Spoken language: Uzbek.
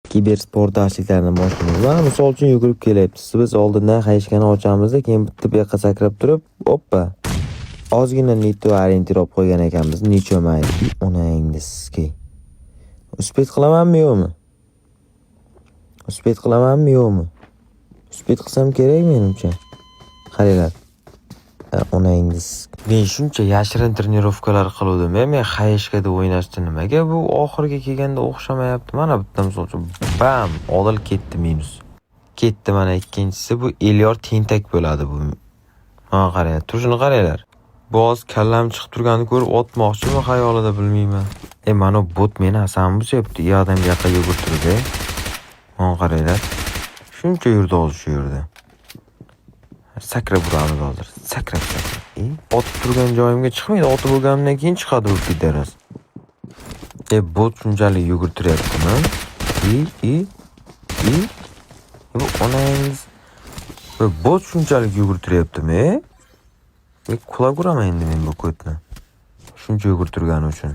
kibersport darsliklarini boshlaymiz. Mana misol uchun yugurib kelyapsiz. Biz oldindan qayishgani ochamiz-da, keyin bitta bu yoqqa sakrab turib, hoppa. Ozgina nitto orientirib qo'ygan ekanmiz. Nechomaydi. Onangizki. Uspet qilamanmi yo'qmi? Uspet qilamanmi yo'qmi? Uspet qilsam kerak menimcha. Qaranglar. Onangiz. Men shuncha yashirin trenirovkalar qiluvdim. Men qayishga deb o'ynashdi nimaga? Bu oxirga kelganda o'xshamayapti. Mana bitta misol uchun bam, Odil ketdi minus. Ketdi mana ikkinchisi bu Elyor tentak bo'ladi bu. Mana qarang, turishini qaranglar. Boz kallam chiqib turganini ko'rib otmoqchimi xayolida bilmayman. Mana bot meni asamni buzyapti. U odamga yoqqa yugurtirdi. Mana qaranglar. Shuncha yurdi hozir shu yerda. Sakrab uramiz hozir. Sakrab. Otib turgan joyimga chiqmaydi. Otib bo'lganimdan keyin chiqadi u pidaras. Bot shunchalik yugurtiryaptimi? Bu onangiz. Bot shunchalik yugurtiryaptimi? Qulab uraman endi men bu ko'tni. Shuncha yugurtirgani uchun.